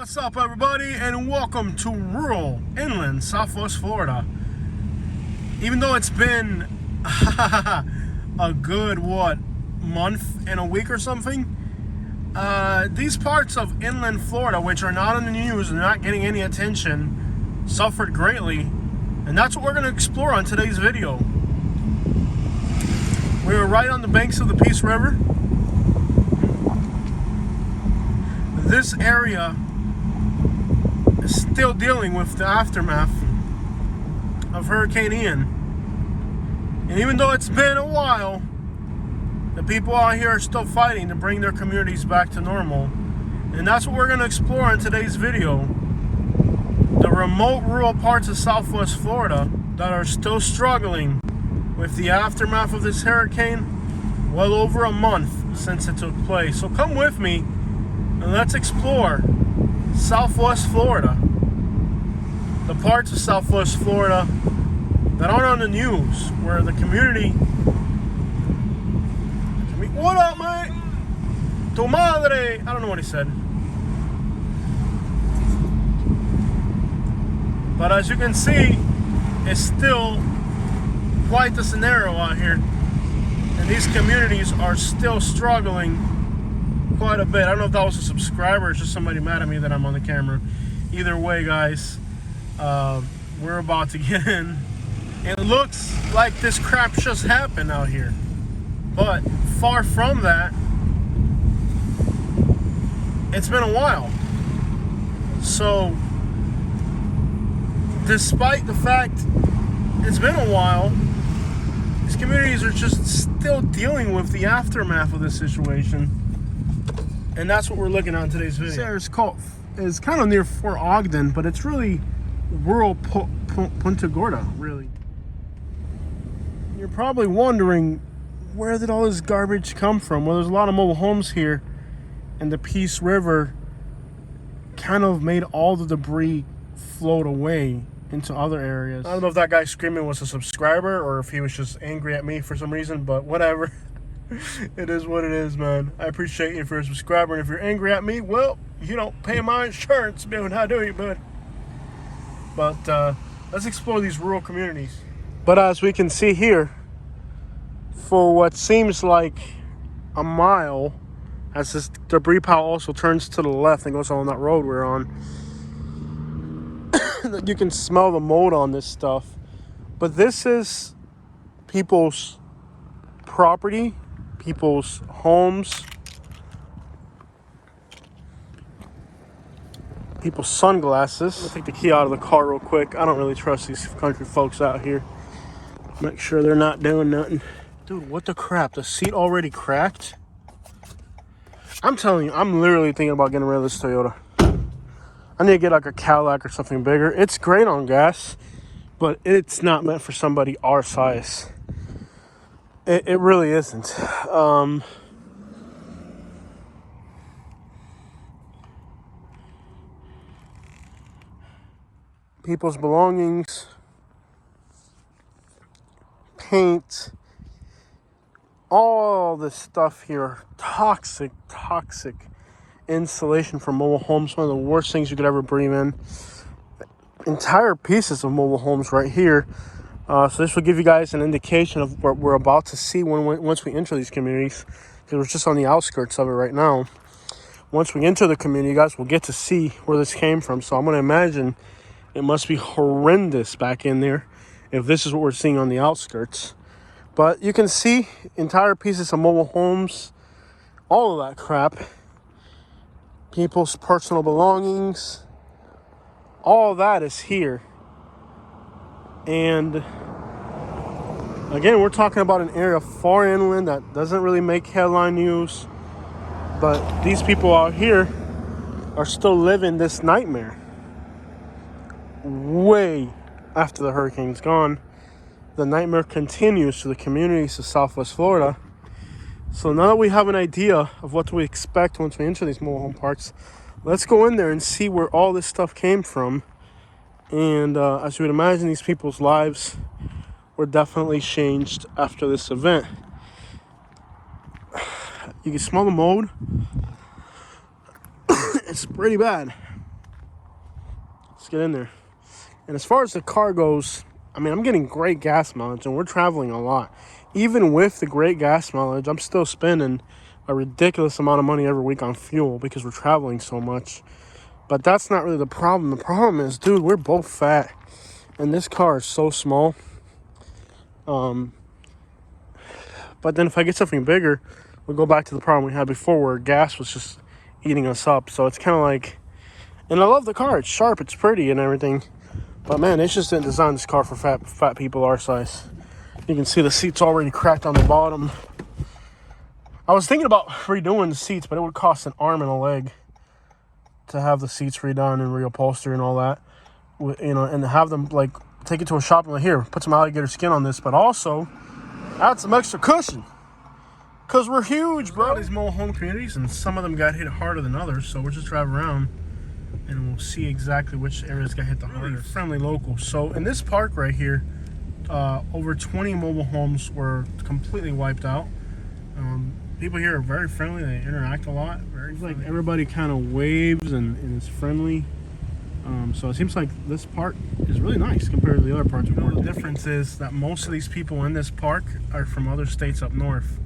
What's up, everybody, and welcome to rural, inland, Southwest Florida. Even though it's been a good, month and a week or something, these parts of inland Florida, which are not on the news and not getting any attention, suffered greatly, and that's what we're going to explore on today's video. We were right on the banks of the Peace River. This area is still dealing with the aftermath of Hurricane Ian. And even though it's been a while, the people out here are still fighting to bring their communities back to normal. And that's what we're going to explore in today's video. The remote rural parts of Southwest Florida that are still struggling with the aftermath of this hurricane, well over a month since it took place. So come with me and let's explore Southwest Florida. The parts of Southwest Florida that aren't on the news, where the community... What up, mate? Tu madre! I don't know what he said. But as you can see, it's still quite the scenario out here. And these communities are still struggling quite a bit. I don't know if that was a subscriber or just somebody mad at me that I'm on the camera. Either way, guys, we're about to get in. It looks like this crap just happened out here. But far from that, it's been a while. So, despite the fact it's been a while, these communities are just still dealing with the aftermath of this situation. And that's what we're looking at in today's video. This area is kind of near Fort Ogden, but it's really rural Punta Gorda, really. You're probably wondering, where did all this garbage come from? Well, there's a lot of mobile homes here, and the Peace River kind of made all the debris float away into other areas. I don't know if that guy screaming was a subscriber or if he was just angry at me for some reason, but whatever. It is what it is, man. I appreciate you if you're a subscriber, and if you're angry at me, well, you don't pay my insurance, dude. How do you, bud? But let's explore these rural communities. But as we can see here, for what seems like a mile, as this debris pile also turns to the left and goes on that road we're on, you can smell the mold on this stuff. But this is people's property, people's homes, people's sunglasses. I'm gonna take the key out of the car real quick. I don't really trust these country folks out here. Make sure they're not doing nothing. Dude, what the crap? The seat already cracked? I'm telling you, I'm literally thinking about getting rid of this Toyota. I need to get like a Cadillac or something bigger. It's great on gas, but it's not meant for somebody our size. It really isn't. People's belongings, paint, all this stuff here, toxic insulation from mobile homes. One of the worst things you could ever breathe in. Entire pieces of mobile homes right here. So this will give you guys an indication of what we're about to see once we enter these communities, because we're just on the outskirts of it right now. Once we enter the community, you guys will get to see where this came from. So I'm going to imagine it must be horrendous back in there if this is what we're seeing on the outskirts. But you can see entire pieces of mobile homes, all of that crap, people's personal belongings, all that is here. And again, we're talking about an area far inland that doesn't really make headline news, but these people out here are still living this nightmare way after the hurricane's gone. The nightmare continues to the communities of Southwest Florida. So now that we have an idea of what to expect once we enter these mobile home parks, let's go in there and see where all this stuff came from. And as you would imagine, these people's lives were definitely changed after this event. You can smell the mold. It's pretty bad. get in there. And as far as the car goes, I mean, I'm getting great gas mileage, and we're traveling a lot. Even with the great gas mileage, I'm still spending a ridiculous amount of money every week on fuel because we're traveling so much. But that's not really the problem. The problem is, dude, we're both fat, and this car is so small. But then if I get something bigger, we'll go back to the problem we had before where gas was just eating us up. So it's kind of like, and I love the car. It's sharp, it's pretty and everything. But man, they just didn't design this car for fat people our size. You can see the seats already cracked on the bottom. I was thinking about redoing the seats, but it would cost an arm and a leg to have the seats redone and reupholster and all that. You know, and have them like take it to a shop and like, here, put some alligator skin on this, but also add some extra cushion. Cause we're huge, bro. These mobile home communities, and some of them got hit harder than others, so we'll just drive around and we'll see exactly which areas got hit the hardest. Friendly local. So in this park right here, over 20 mobile homes were completely wiped out. People here are very friendly. They interact a lot. Like everybody kind of waves and is friendly. So it seems like this park is really nice compared to the other parts. The difference is that most of these people in this park are from other states up north.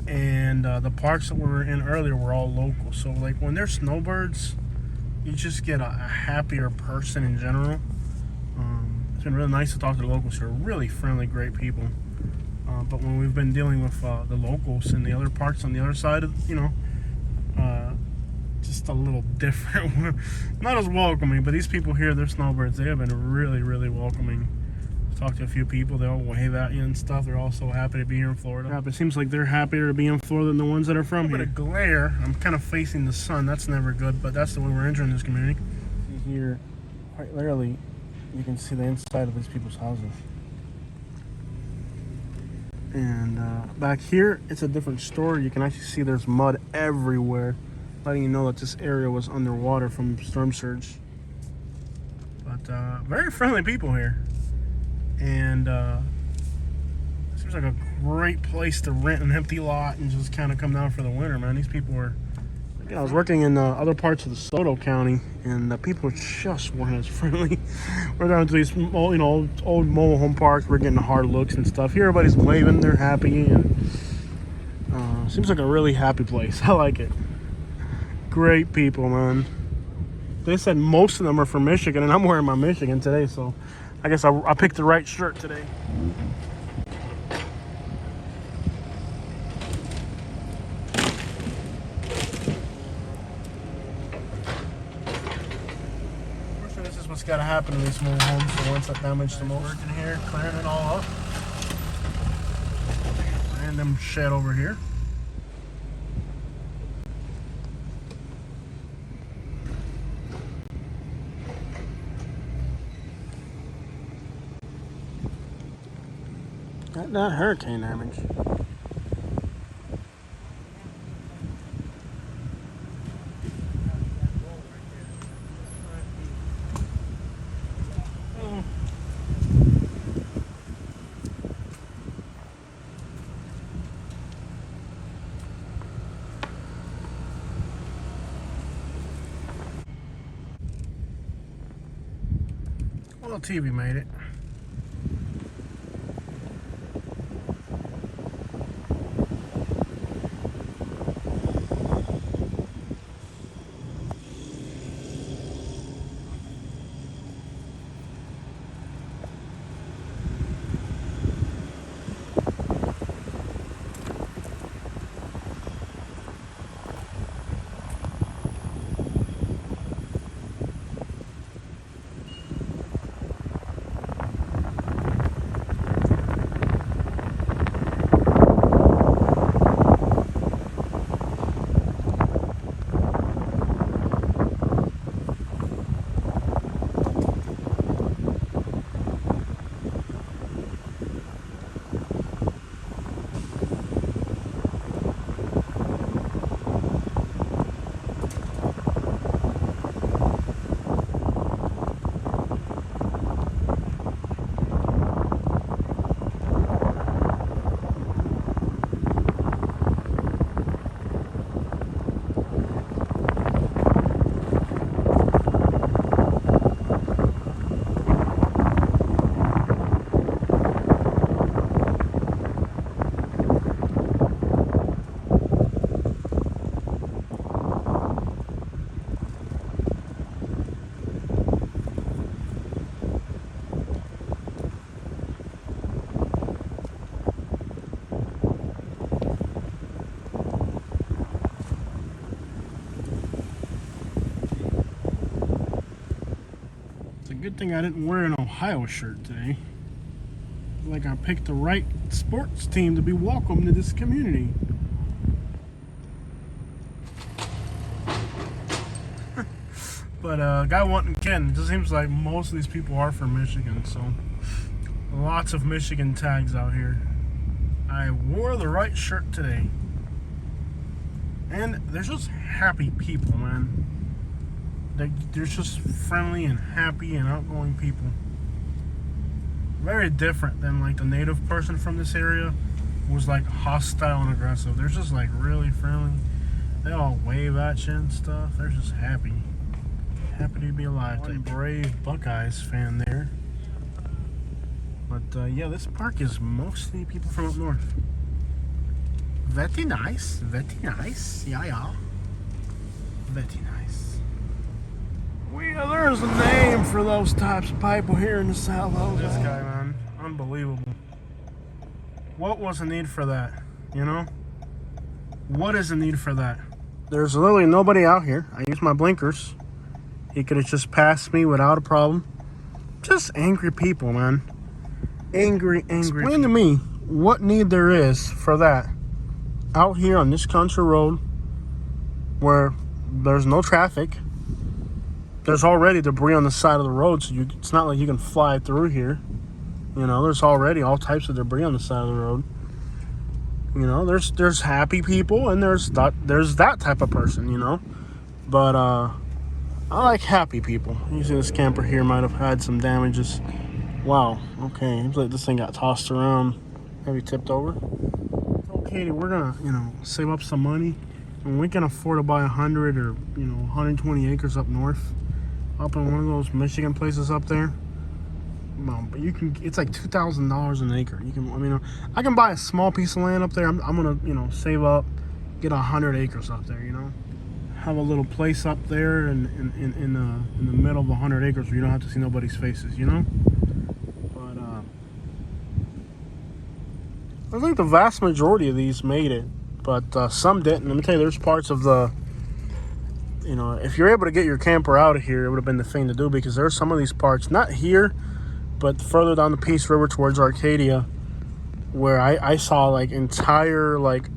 And the parks that we were in earlier were all local. So like when there's snowbirds, you just get a happier person in general. It's been really nice to talk to the locals. They're really friendly, great people. But when we've been dealing with the locals in the other parks on the other side of, you know, just a little different. Not as welcoming, but these people here, they're snowbirds. They have been really, really welcoming. I've talked to a few people. They all wave at you and stuff. They're all so happy to be here in Florida. It seems like they're happier to be in Florida than the ones that are from here. A glare. I'm kind of facing the sun. That's never good, but that's the way we're entering this community. Here, quite literally, you can see the inside of these people's houses. And back here, it's a different story. You can actually see there's mud everywhere, letting you know that this area was underwater from storm surge. But very friendly people here. And seems like a great place to rent an empty lot and just kind of come down for the winter, man. These people were... I was working in other parts of the Desoto County, and the people just weren't as friendly. We're down to these, you know, old mobile home parks. We're getting hard looks and stuff. Here, everybody's waving. They're happy, and seems like a really happy place. I like it. Great people, man. They said most of them are from Michigan, and I'm wearing my Michigan today, so I guess I picked the right shirt today. This is what's got to happen to these mobile homes. The ones that damaged the most. Working here, clearing it all up. Random shed over here. Not hurricane damage. Well, TV made it. Good thing I didn't wear an Ohio shirt today. Like I picked the right sports team to be welcome to this community. But guy wanting again, it just seems like most of these people are from Michigan, so lots of Michigan tags out here. I wore the right shirt today. And there's just happy people, man. They're just friendly and happy and outgoing people. Very different than like the native person from this area was like hostile and aggressive. They're just like really friendly. They all wave at you and stuff. They're just happy. Happy to be alive. One brave Buckeyes fan there. But yeah, this park is mostly people from up north. Very nice. Very nice. Yeah. Very nice. Well, there's a name for those types of people here in the South. This guy, man. Unbelievable. What was the need for that? You know? What is the need for that? There's literally nobody out here. I use my blinkers. He could have just passed me without a problem. Just angry people, man. Angry. Explain to me what need there is for that out here on this country road where there's no traffic. There's already debris on the side of the road, so it's not like you can fly through here. You know, there's already all types of debris on the side of the road. You know, there's happy people and there's that type of person, you know. But I like happy people. You see this camper here might have had some damages. Wow, okay, looks like this thing got tossed around. Maybe tipped over. Okay, we're gonna, save up some money. And we can afford to buy 100 or, 120 acres up north. Up in one of those Michigan places up there. But it's like $2,000 an acre. I can buy a small piece of land up there. I'm gonna, save up, get 100 acres up there, Have a little place up there in the middle of 100 acres where you don't have to see nobody's faces, But I think the vast majority of these made it, but some didn't. Let me tell you, there's parts of the, if you're able to get your camper out of here, it would have been the thing to do, because there's some of these parts, not here, but further down the Peace River towards Arcadia, where I saw like entire like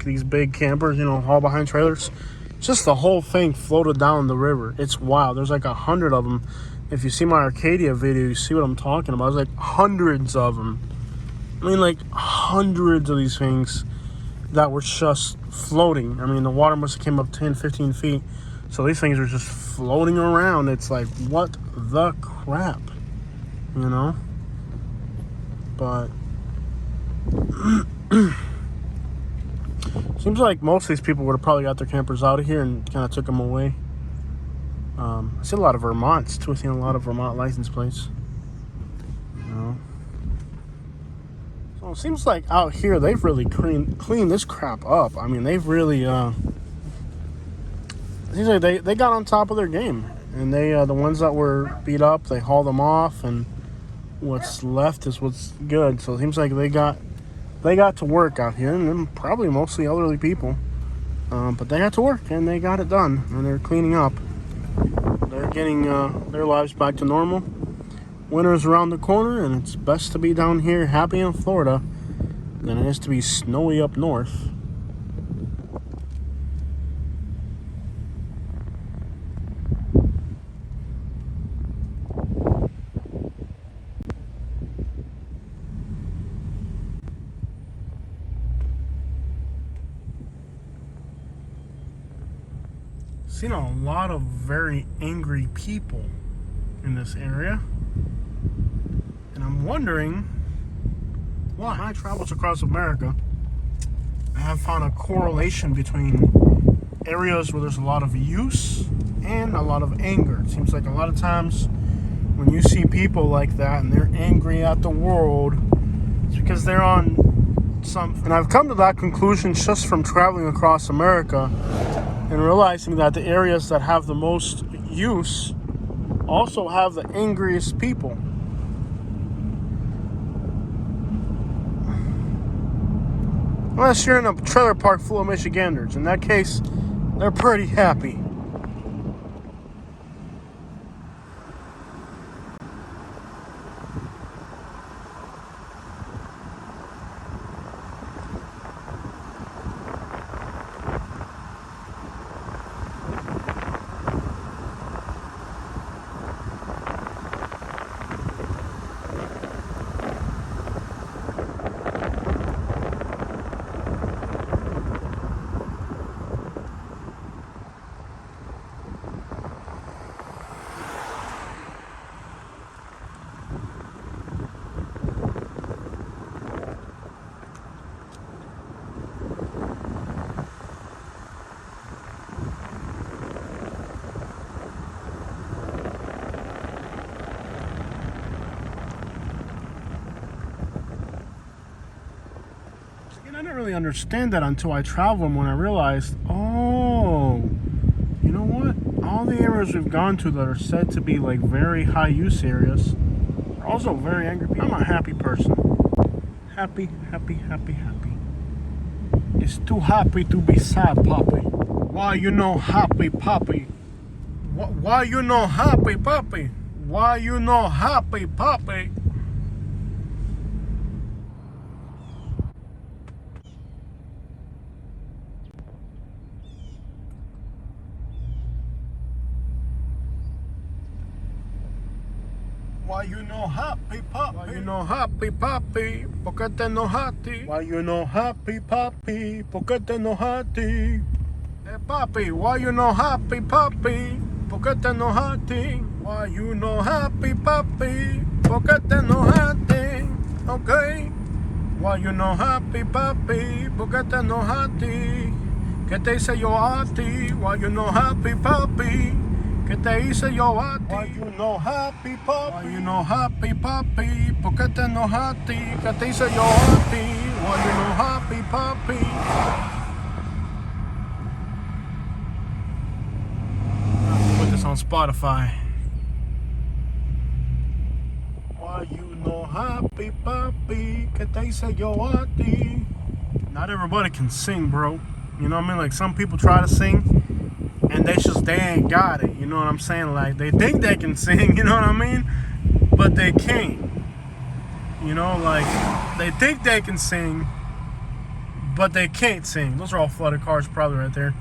these big campers, haul behind trailers. Just the whole thing floated down the river. It's wild. There's like 100 of them. If you see my Arcadia video, you see what I'm talking about. There's like hundreds of them. Like hundreds of these things that were just floating. The water must have came up 10, 15 feet. So these things are just floating around. It's like, what the crap? But seems like most of these people would have probably got their campers out of here and kind of took them away. I see a lot of Vermonts too. I see a lot of Vermont license plates. So it seems like out here they've really cleaned this crap up. They've really it seems like they got on top of their game, and they the ones that were beat up, they hauled them off, and what's left is what's good. So it seems like they got to work out here, and then probably mostly elderly people. But they got to work, and they got it done, and they're cleaning up. They're getting their lives back to normal. Winter's around the corner, and it's best to be down here happy in Florida than it is to be snowy up north. Seen a lot of very angry people in this area, and I'm wondering why. My travels across America, I have found a correlation between areas where there's a lot of use and a lot of anger. It seems like a lot of times when you see people like that and they're angry at the world, it's because they're on something. And I've come to that conclusion just from traveling across America and realizing that the areas that have the most use also have the angriest people. Unless you're in a trailer park full of Michiganders. In that case, they're pretty happy. And I didn't really understand that until I traveled them when I realized, oh, you know what? All the areas we've gone to that are said to be like very high use areas are also very angry people. I'm a happy person. Happy, happy, happy, happy. It's too happy to be sad, Poppy. Why you no happy, Poppy? Why you no happy, Poppy? Why you no happy, Poppy? Why you no happy, Poppy? Why you no happy, Poppy? Porque te enojaste? Why you no happy, Poppy? Porque te enojaste? Hey, Poppy, why you no happy, Poppy? Porque te enojaste? Why you no happy, Poppy? Porque te enojaste? Okay. Why you no happy, Poppy? Porque te enojaste? ¿Qué te hice yo a ti? Why you no happy, Poppy? ¿Qué te hice yo a ti? Why you no happy, Poppy? Why you no happy, Poppy? ¿Por qué te enojaste? ¿Qué te hice yo a ti? Why you no happy, Poppy? Put this on Spotify. Why you no happy, Poppy? ¿Qué te hice yo a ti? Not everybody can sing, bro. You know what I mean? Like, some people try to sing and they ain't got it, you know what I'm saying? Like, they think they can sing, you know what I mean? But they can't. You know, like, they think they can sing, but they can't sing. Those are all flooded cars probably right there.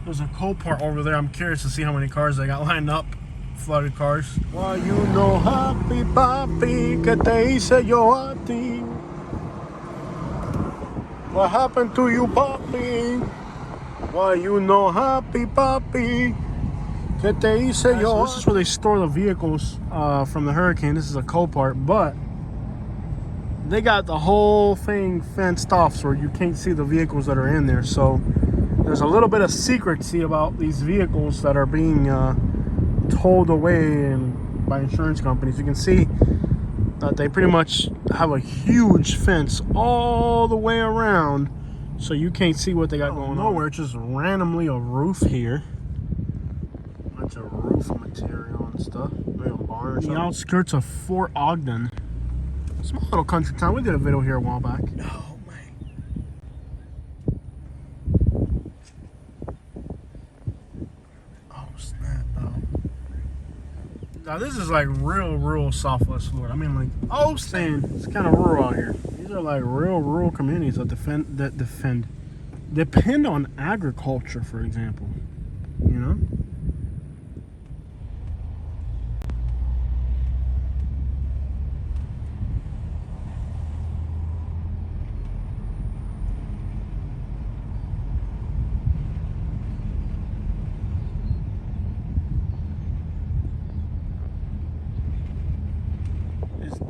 There's a Copart over there. I'm curious to see how many cars they got lined up. Flooded cars. Why you no happy, Papi? ¿Qué te hice yo a ti? What happened to you, Papi? Why you no happy, Papi? ¿Qué te hice yo? So this is where they store the vehicles from the hurricane. This is a Copart, but they got the whole thing fenced off so you can't see the vehicles that are in there. So there's a little bit of secrecy about these vehicles that are being towed away by insurance companies. You can see that they pretty much have a huge fence all the way around, so you can't see what they got going on. Nowhere, it's just randomly a roof here. Bunch of roof material and stuff. Maybe a barn or something. The outskirts of Fort Ogden. Small little country town. We did a video here a while back. No, man. Oh, snap, though. Now, this is like real rural Southwest Florida. I mean, like, it's kind of rural out here. These are like real rural communities that depend on agriculture, for example. You know?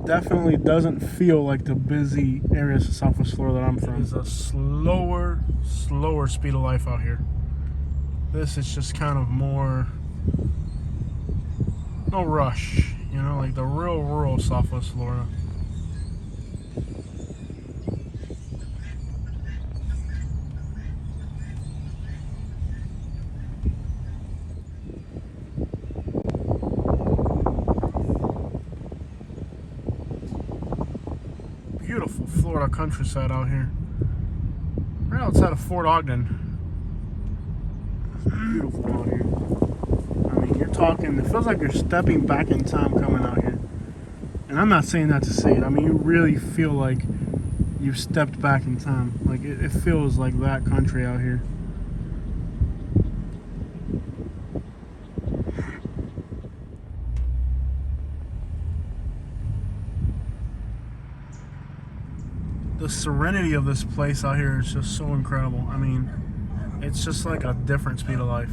Definitely doesn't feel like the busy areas of Southwest Florida that I'm from. It's a slower speed of life out here. This is just kind of more, no rush, you know, like the real rural Southwest Florida. Beautiful Florida countryside out here. Right outside of Fort Ogden. It's beautiful out here. I mean, you're talking, it feels like you're stepping back in time coming out here. And I'm not saying that to say it. I mean, you really feel like you've stepped back in time. Like, it feels like that country out here. The serenity of this place out here is just so incredible. I mean, it's just like a different speed of life.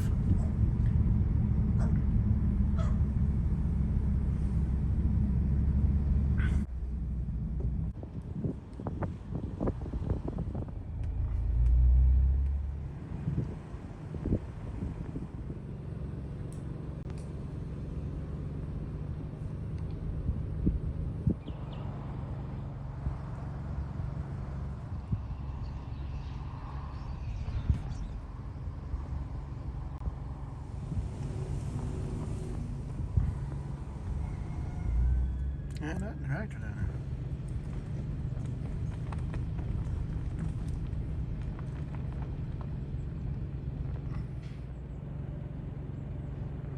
Yeah, that tractor down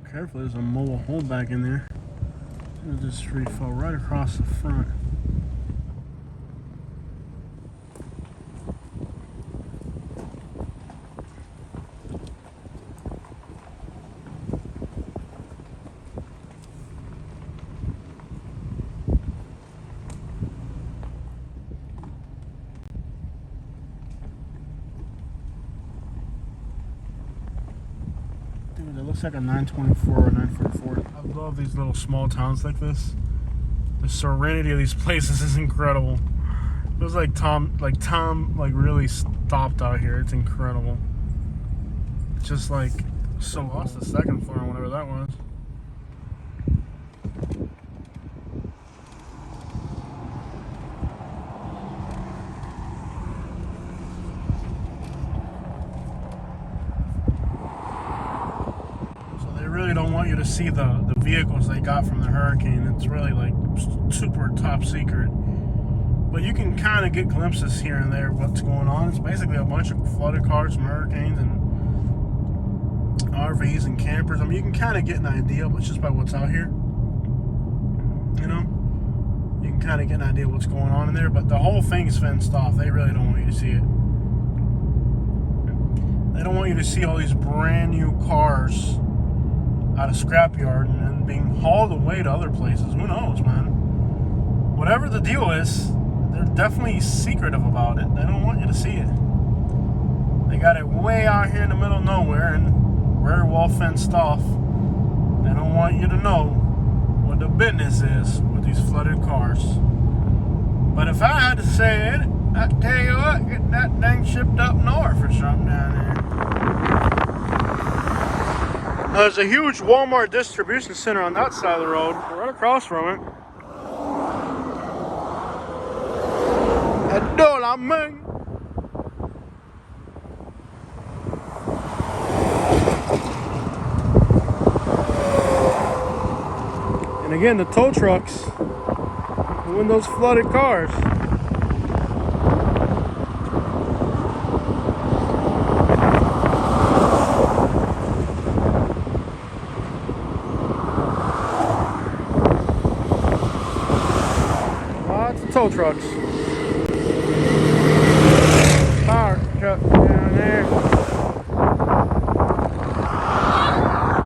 there. Careful, there's a mobile hole back in there. This tree fell right across the front. Dude, it looks like a 924 or 944. I love these little small towns like this. The serenity of these places is incredible. It feels like Tom really stopped out here. It's incredible. It's just like so lost the second floor, whatever that was. Really don't want you to see the vehicles they got from the hurricane. It's really like super top secret, but you can kind of get glimpses here and there of what's going on. It's basically a bunch of flooded cars from hurricanes and RVs and campers. I mean, you can kind of get an idea, but just by what's out here, you know, you can kind of get an idea of what's going on in there. But the whole thing is fenced off. They really don't want you to see it. They don't want you to see all these brand new cars out of scrapyard and then being hauled away to other places. Who knows, man? Whatever the deal is, they're definitely secretive about it. They don't want you to see it. They got it way out here in the middle of nowhere and very well fenced off. They don't want you to know what the business is with these flooded cars. But if I had to say it, I'd tell you what, get that thing shipped up north or something down there. There's a huge Walmart distribution center on that side of the road, right across from it. And again, the tow trucks doing those flooded cars. Lots of tow trucks.